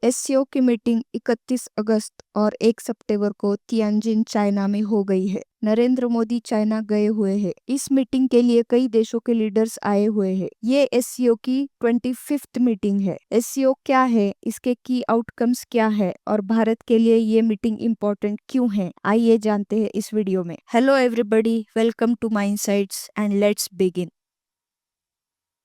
SCO की meeting 31 अगस्त और 1 सितंबर को तियानजिन चाइना में हो गई है। नरेंद्र मोदी चाइना गए हुए हैं। इस मीटिंग के लिए कई देशों के लीडर्स आए हुए हैं। ये एससीओ की 25th मीटिंग है। एससीओ क्या है, इसके की आउटकम्स क्या है और भारत के लिए ये मीटिंग इम्पोर्टेंट क्यों है, आइए जानते हैं इस वीडियो में। Hello everybody, welcome to my insights and let's begin.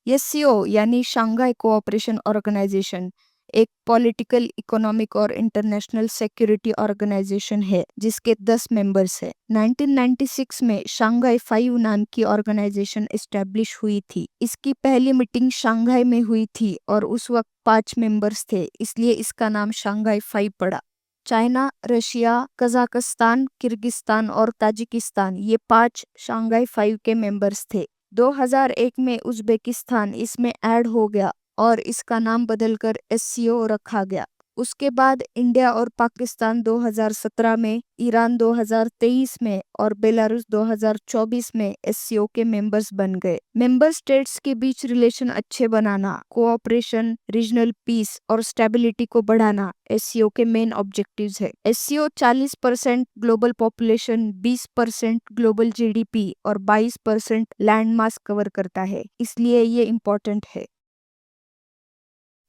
SCO यानी शंघाई कोऑपरेशन ऑर्गेनाइजेशन एक पॉलिटिकल, इकोनॉमिक और इंटरनेशनल सिक्योरिटी ऑर्गेनाइजेशन है जिसके 10 मेंबर्स हैं। 1996 में शंघाई 5 नाम की ऑर्गेनाइजेशन एस्टेब्लिश हुई थी। इसकी पहली मीटिंग शंघाई में हुई थी और उस वक्त 5 मेंबर्स थे, इसलिए इसका नाम शंघाई 5 पड़ा। चाइना, रशिया, कजाकिस्तान, किर्गिस्तान और ताजिकिस्तान ये 5 शंघाई 5 के मेंबर्स थे। 2001 में उज़्बेकिस्तान इसमें ऐड हो गया और इसका नाम बदलकर एससीओ रखा गया। उसके बाद इंडिया और पाकिस्तान 2017 में, ईरान 2023 में और बेलारूस 2024 में एससीओ के मेंबर्स बन गए। मेंबर स्टेट्स के बीच रिलेशन अच्छे बनाना, कोऑपरेशन, रीजनल पीस और स्टेबिलिटी को बढ़ाना एससीओ के मेन ऑब्जेक्टिव्स है। SCO 40% global population, 20% global GDP और 22% लैंड मास कवर करता है, इसलिए ये इम्पोर्टेंट है।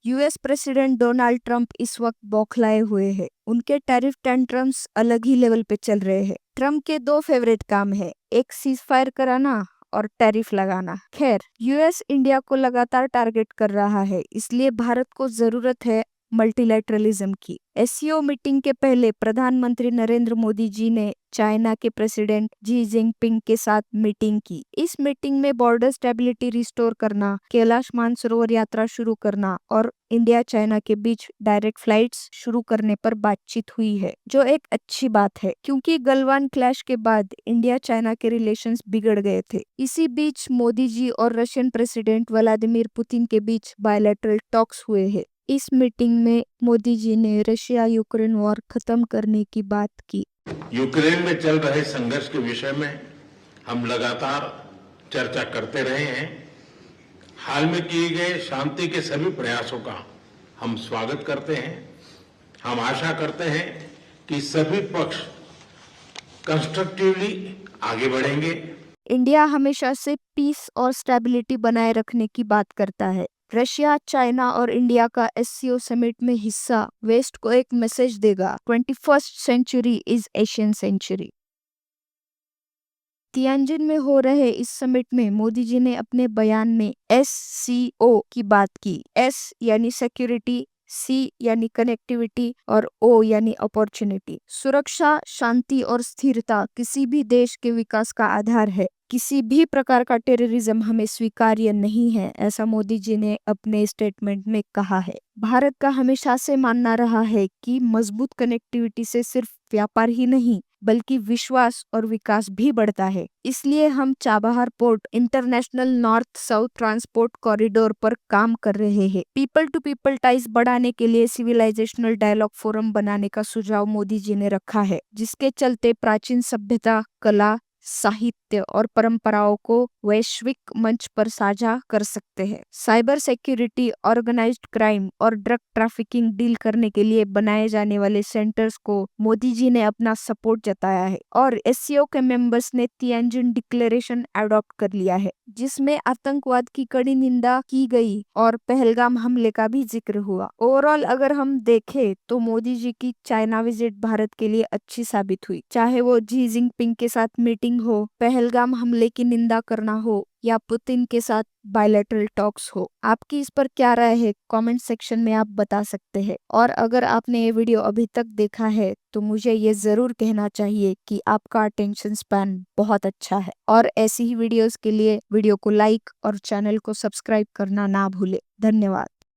यूएस प्रेसिडेंट डोनाल्ड ट्रंप इस वक्त बौखलाए हुए हैं। उनके टैरिफ टेंट्रम्स अलग ही लेवल पे चल रहे हैं। ट्रंप के 2 फेवरेट काम है, एक सीज फायर कराना और टैरिफ लगाना। खैर, यूएस इंडिया को लगातार टारगेट कर रहा है, इसलिए भारत को जरूरत है मल्टीलैटरलिज्म की। एससीओ मीटिंग के पहले प्रधानमंत्री नरेंद्र मोदी जी ने चाइना के प्रेसिडेंट जी जिनपिंग के साथ मीटिंग की। इस मीटिंग में बॉर्डर स्टेबिलिटी रिस्टोर करना, कैलाश मानसरोवर यात्रा शुरू करना और इंडिया चाइना के बीच डायरेक्ट फ्लाइट्स शुरू करने पर बातचीत हुई है, जो एक अच्छी बात है क्योंकि गलवान क्लैश के बाद इंडिया चाइना के रिलेशंस बिगड़ गए थे। इसी बीच मोदी जी और रशियन प्रेसिडेंट व्लादिमीर पुतिन के बीच बायलैटरल टॉक्स हुए हैं। इस मीटिंग में मोदी जी ने रशिया यूक्रेन वॉर खत्म करने की बात की। यूक्रेन में चल रहे संघर्ष के विषय में हम लगातार चर्चा करते रहे हैं। हाल में किए गए शांति के सभी प्रयासों का हम स्वागत करते हैं। हम आशा करते हैं कि सभी पक्ष कंस्ट्रक्टिवली आगे बढ़ेंगे। इंडिया हमेशा से पीस और स्टेबिलिटी बनाए रखने की बात करता है। रशिया, चाइना और इंडिया का एससीओ समिट में हिस्सा वेस्ट को एक मैसेज देगा, 21st century is Asian century. Tianjin में हो रहे इस समिट में मोदी जी ने अपने बयान में एससीओ की बात की। एस यानी सिक्योरिटी, सी यानी कनेक्टिविटी और ओ यानी अपॉर्चुनिटी। सुरक्षा, शांति और स्थिरता किसी भी देश के विकास का आधार है। किसी भी प्रकार का टेररिज्म हमें स्वीकार्य नहीं है, ऐसा मोदी जी ने अपने स्टेटमेंट में कहा है। भारत का हमेशा से मानना रहा है कि मजबूत कनेक्टिविटी से सिर्फ व्यापार ही नहीं बल्कि विश्वास और विकास भी बढ़ता है। इसलिए हम Chabahar port international north south transport corridor पर काम कर रहे हैं। पीपल टू पीपल टाइज बढ़ाने के लिए सिविलाइजेशनल डायलॉग फोरम बनाने का सुझाव मोदी जी ने रखा है, जिसके चलते प्राचीन सभ्यता, कला, साहित्य और परंपराओं को वैश्विक मंच पर साझा कर सकते हैं। साइबर सिक्योरिटी, ऑर्गेनाइज्ड क्राइम और ड्रग ट्रैफिकिंग डील करने के लिए बनाए जाने वाले सेंटर्स को मोदी जी ने अपना सपोर्ट जताया है और एससीओ के मेंबर्स ने तियानजिन डिक्लेरेशन अडॉप्ट कर लिया है, जिसमें आतंकवाद की कड़ी निंदा की गई और पहलगाम हमले का भी जिक्र हुआ। ओवरऑल अगर हम देखें तो मोदी जी की चाइना विजिट भारत के लिए अच्छी साबित हुई, चाहे वो जी जिनपिंग के साथ मीटिंग हो, पहलगाम हमले की निंदा करना हो या पुतिन के साथ बायलैटरल टॉक्स हो। आपकी इस पर क्या राय है, कमेंट सेक्शन में आप बता सकते हैं। और अगर आपने ये वीडियो अभी तक देखा है तो मुझे ये जरूर कहना चाहिए कि आपका अटेंशन स्पैन बहुत अच्छा है। और ऐसी ही वीडियोस के लिए वीडियो को लाइक और चैनल को सब्सक्राइब करना ना भूले। धन्यवाद।